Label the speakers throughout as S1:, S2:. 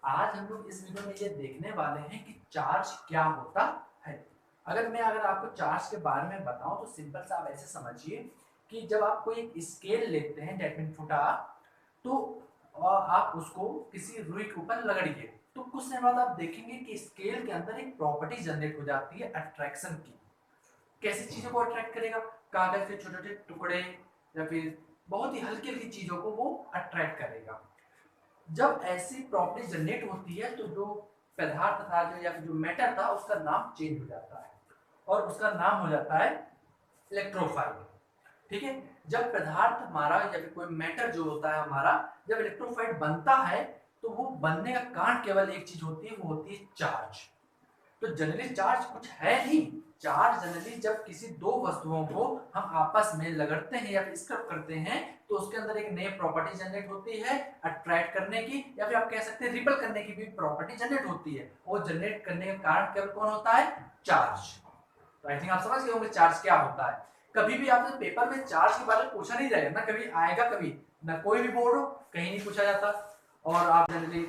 S1: आज हम लोग इस वीडियो में ये देखने वाले हैं कि चार्ज क्या होता है। अगर आपको चार्ज के बारे में बताऊं तो सिंपल सा आप ऐसे समझिए कि जब आप कोई एक स्केल लेते हैं दैट मीन फुटा, तो आप उसको किसी रुई के ऊपर रगड़िए तो कुछ समय बाद आप देखेंगे कि स्केल के अंदर एक प्रॉपर्टी जनरेट हो जाती है अट्रैक्शन की। कैसी चीजों को अट्रैक्ट करेगा? कागज के छोटे छोटे टुकड़े या फिर बहुत ही हल्की हल्की चीजों को वो अट्रैक्ट करेगा। जब ऐसी प्रॉपर्टी जनरेट होती है तो जो पदार्थ था जो या फिर जो मैटर था उसका नाम चेंज हो जाता है और उसका नाम हो जाता है इलेक्ट्रोफाइल। ठीक है। जब पदार्थ हमारा या फिर कोई मैटर जो होता है हमारा, जब इलेक्ट्रोफाइल बनता है तो वो बनने का कारण केवल एक चीज होती है, वो होती है चार्ज। तो जनरली चार्ज कुछ है नहीं। चार्ज जनरली जब किसी दो वस्तुओं को हम आपस में लगड़ते हैं या फिर स्क्रब करते हैं तो उसके अंदर एक नई प्रॉपर्टी जनरेट होती है अट्रैक्ट करने की, या फिर आप कह सकते हैं रिपल करने की भी प्रॉपर्टी जनरेट होती है। वो जनरेट करने का कारण केवल कौन होता है? चार्ज। तो आई थिंक आप समझ गए होंगे चार्ज क्या होता है। कभी भी आपसे पेपर में चार्ज के बारे में पूछा नहीं जाएगा ना, कभी आएगा कभी ना, कोई भी बोर्ड हो कहीं नहीं पूछा जाता। और आप जनरली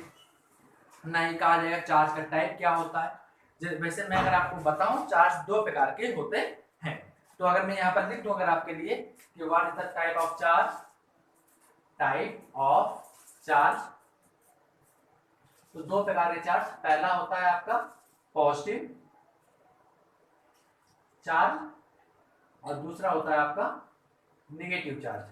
S1: ना ही कहा जाएगा चार्ज का टाइप क्या होता है। वैसे मैं अगर आपको बताऊं चार्ज दो प्रकार के होते हैं। तो अगर मैं यहाँ पर लिख दूं अगर आपके लिए कि what is the type of charge, type of charge, तो दो प्रकार के चार्ज, पहला होता है आपका पॉजिटिव चार्ज और दूसरा होता है आपका नेगेटिव चार्ज।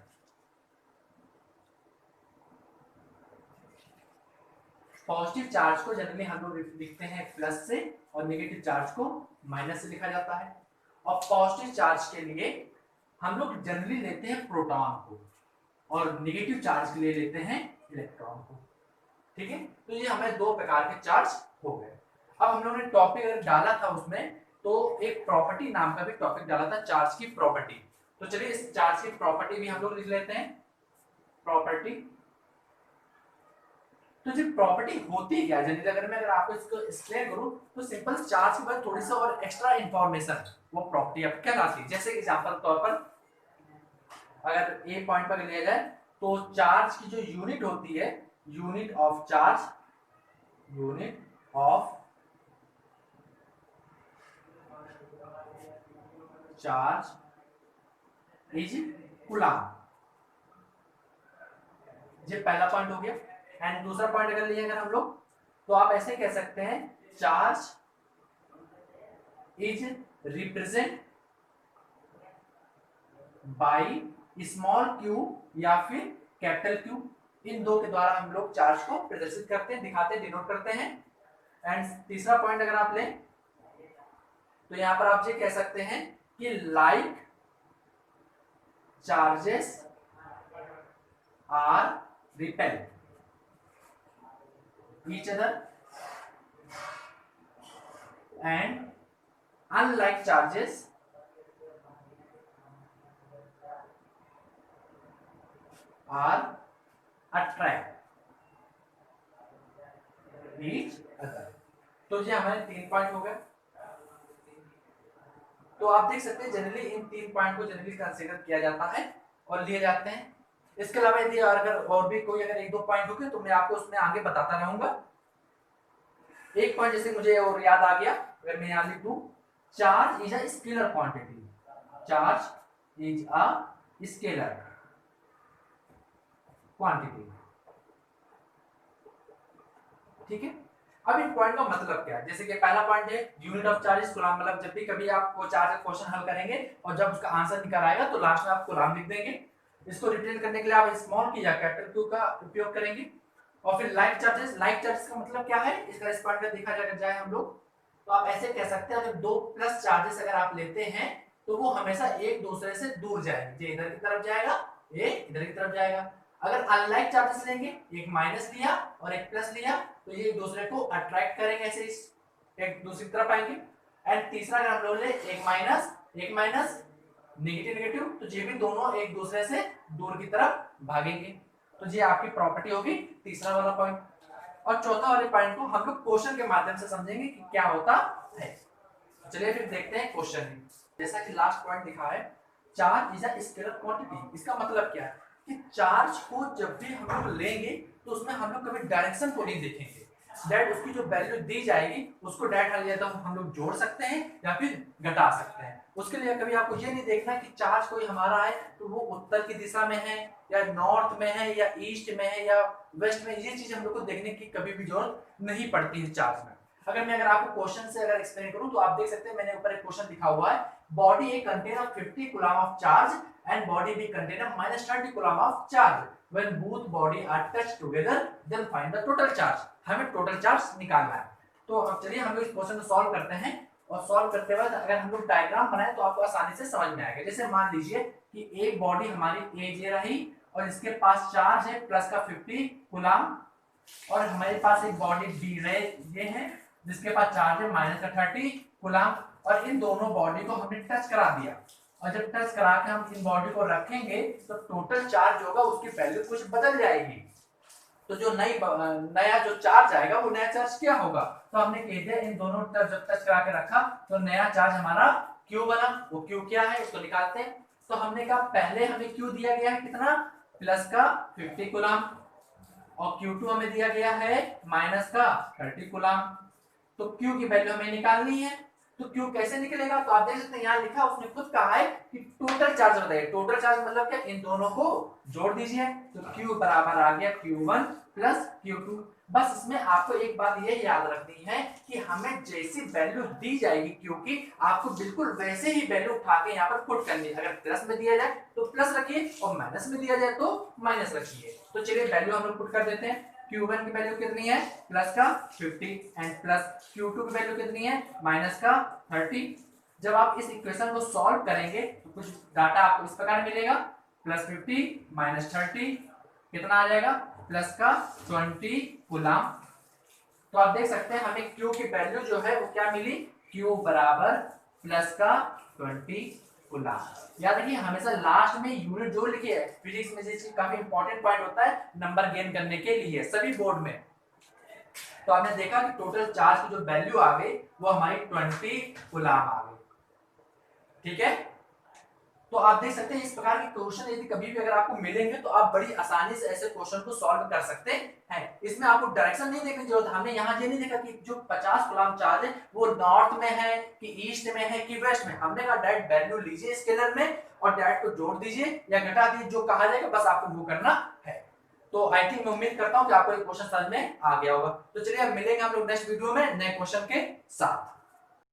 S1: पॉजिटिव चार्ज को जनरली हम लोग लिखते हैं प्लस से और नेगेटिव चार्ज को माइनस से लिखा जाता है। और पॉजिटिव चार्ज के लिए हम लोग जनरली लेते हैं प्रोटॉन को और नेगेटिव चार्ज के लिए लेते हैं इलेक्ट्रॉन को। ठीक है। तो ये हमें दो प्रकार के चार्ज हो गए। अब हम लोगों ने टॉपिक अगर डाला था उसमें तो एक प्रॉपर्टी नाम का भी टॉपिक डाला था, चार्ज की प्रॉपर्टी। तो चलिए इस चार्ज की प्रॉपर्टी भी हम लोग लिख लेते हैं, प्रॉपर्टी। तो जो प्रॉपर्टी होती क्या है, अगर आपको इसको एक्सप्लेन करूं तो सिंपल चार्ज के बाद थोड़ी सा और एक्स्ट्रा इंफॉर्मेशन वो प्रॉपर्टी अब क्या लाती है। जैसे एग्जांपल तौर पर अगर ए पॉइंट पर लिया जाए तो चार्ज की जो यूनिट होती है, unit of charge, unit of charge is coulomb. ये पहला पॉइंट हो गया। एंड दूसरा पॉइंट अगर लिए अगर हम लोग तो आप ऐसे कह सकते हैं charge is represent by small Q या फिर कैपिटल क्यू। इन दो के द्वारा हम लोग चार्ज को प्रदर्शित करते हैं, दिखाते हैं, डिनोट करते हैं। एंड तीसरा पॉइंट अगर आप लें तो यहां पर आप ये कह सकते हैं कि like charges are repel each other and unlike charges are attract each other. तो ये हमारे तीन पॉइंट हो गए। तो आप देख सकते हैं जनरली इन तीन पॉइंट को जनरली कंसीडर किया जाता है और लिए जाते हैं। इसके अलावा यदि अगर और भी कोई अगर एक दो पॉइंट होंगे तो मैं आपको उसमें आगे बताता रहूंगा। एक पॉइंट जैसे मुझे और याद आ गया, अगर मैं यहां लिख दूं charge is a scalar quantity, charge is a scalar quantity. ठीक है। अब इन पॉइंट का मतलब क्या है, जैसे कि पहला पॉइंट है unit of charge is coulomb, मतलब जब भी कभी आप वो चार्ज का क्वेश्चन हल करेंगे और जब उसका आंसर निकल आएगा तो लास्ट में आप कूलम लिख देंगे। इसको रिप्रेजेंट करने के लिए आप स्मॉल की या कैपिटल क्यू का उपयोग करेंगे। और फिर लाइक चार्जेस, लाइक चार्जेस का मतलब क्या है, इसका इस पॉइंट में देखा जाए हम लोग तो आप ऐसे कह सकते हैं अगर दो प्लस चार्जेस अगर आप लेते हैं तो वो हमेशा एक दूसरे से दूर जाएंगे, ये इधर की तरफ जाएगा, ये इधर की तरफ जाएगा। अगर अनलाइक चार्जेस लेंगे, एक माइनस लिया और एक प्लस लिया तो ये एक दूसरे को अट्रैक्ट करेंगे, ऐसे एक दूसरी तरफ आएंगे। एंड तीसरा अगर हम लोग ले एक माइनस नेगेटिव नेगेटिव तो ये भी दोनों एक दूसरे से दूर की तरफ भागेंगे। तो ये आपकी प्रॉपर्टी होगी तीसरा वाला पॉइंट। और चौथा वाले पॉइंट को हम लोग क्वेश्चन के माध्यम से समझेंगे कि क्या होता है। चलिए फिर देखते हैं क्वेश्चन। जैसा कि लास्ट पॉइंट लिखा है charge is a scalar quantity, इसका मतलब क्या है कि चार्ज को जब भी हम लोग लेंगे तो उसमें हम लोग कभी डायरेक्शन को नहीं देखेंगे, डायरेक्ट उसकी जो वैल्यू दी जाएगी उसको डायरेक्ट या तो हम लोग जोड़ सकते हैं या फिर घटा सकते हैं। उसके लिए कभी आपको ये नहीं देखना कि चार्ज कोई हमारा है तो वो उत्तर की दिशा में है या नॉर्थ में है या ईस्ट में है या वेस्ट में, ये चीज हम लोग को देखने की कभी भी जरूरत नहीं पड़ती है चार्ज में। अगर आपको क्वेश्चन से अगर एक्सप्लेन करूं तो आप देख सकते हैं मैंने ऊपर एक क्वेश्चन लिखा हुआ है, body A contain of 50 coulomb of charge and body B contain of -30 coulomb of charge when both body are touched together then find the total charge। हमें टोटल चार्ज निकालना है। तो अब चलिए हम लोग इस क्वेश्चन को सॉल्व करते हैं और सॉल्व करते वक्त अगर हम लोग डायग्राम बनाए तो आपको आसानी से समझ में आएगा। जैसे मान लीजिए कि एक बॉडी हमारी ए जे रही और इसके पास चार्ज है प्लस का 50 कूलम और हमारे पास एक बॉडी बी ये है जिसके पास चार्ज है माइनस का 30 कूलम और इन दोनों बॉडी को हमने टच करा दिया और जब टच करा के हम इन बॉडी को रखेंगे तो टोटल चार्ज होगा उसकी वैल्यू कुछ बदल जाएगी। तो जो नया जो चार्ज आएगा वो नया चार्ज क्या होगा, तो हमने कह दिया इन दोनों जब टच करा के रखा तो नया चार्ज हमारा Q बना। वो Q क्या है उसको निकालते हैं। तो हमने कहा पहले हमें Q दिया गया है कितना, प्लस का 50 कूलम और Q2 हमें दिया गया है माइनस का 30 कूलम। तो Q की वैल्यू हमें निकालनी है। तो Q कैसे निकलेगा, तो आप देख सकते हैं यहाँ लिखा उसने खुद कहा है कि टोटल चार्ज बताइए। टोटल चार्ज मतलब क्या, इन दोनों को जोड़ दीजिए तो Q बराबर आ गया Q1 प्लस Q2। बस इसमें आपको एक बात ये याद रखनी है कि हमें जैसी वैल्यू दी जाएगी Q की आपको बिल्कुल वैसे ही वैल्यू उठा के यहाँ पर पुट करनी है। अगर प्लस में दिया जाए तो प्लस रखिए और माइनस में दिया जाए तो माइनस रखिए। तो चलिए वैल्यू हम लोग पुट कर देते हैं। Q1 की वैल्यू कितनी है, प्लस का 50 एंड प्लस Q2 की वैल्यू कितनी है, माइनस का 30। जब आप इस इक्वेशन को सॉल्व करेंगे तो कुछ डाटा आपको इस प्रकार मिलेगा, प्लस 50 माइनस 30 कितना आ जाएगा, प्लस का 20 कूलम। तो आप देख सकते हैं हमें Q की वैल्यू जो है वो क्या मिली, Q बराबर प्लस का 20 कूलम। याद रखिए हमेशा लास्ट में यूनिट जो लिखी है, फिजिक्स में ये चीज काफी इंपॉर्टेंट पॉइंट होता है नंबर गेन करने के लिए सभी बोर्ड में। तो आपने देखा कि टोटल चार्ज की जो वैल्यू आ गई वो हमारी 20 कूलम आ गई। ठीक है, तो आप देख सकते हैं इस प्रकार के क्वेश्चन यदि कभी भी अगर आपको मिलेंगे तो आप बड़ी आसानी से ऐसे क्वेश्चन को सॉल्व कर सकते हैं। इसमें आपको डायरेक्शन नहीं देखने की जरूरत। हमने यहाँ ये नहीं देखा कि जो 50 कूलम चार्ज है वो नॉर्थ में है कि ईस्ट में है कि वेस्ट में। हमने कहा डायरेक्ट वैल्यू लीजिए स्केलर में और डायरेक्ट को जोड़ दीजिए या घटा दीजिए, जो कहा जाएगा बस आपको वो करना है। तो आई थिंक मैं उम्मीद करता हूँ कि आपको ये क्वेश्चन समझ में आ गया होगा। तो चलिए अब मिलेंगे हम लोग नेक्स्ट वीडियो में नए क्वेश्चन के साथ।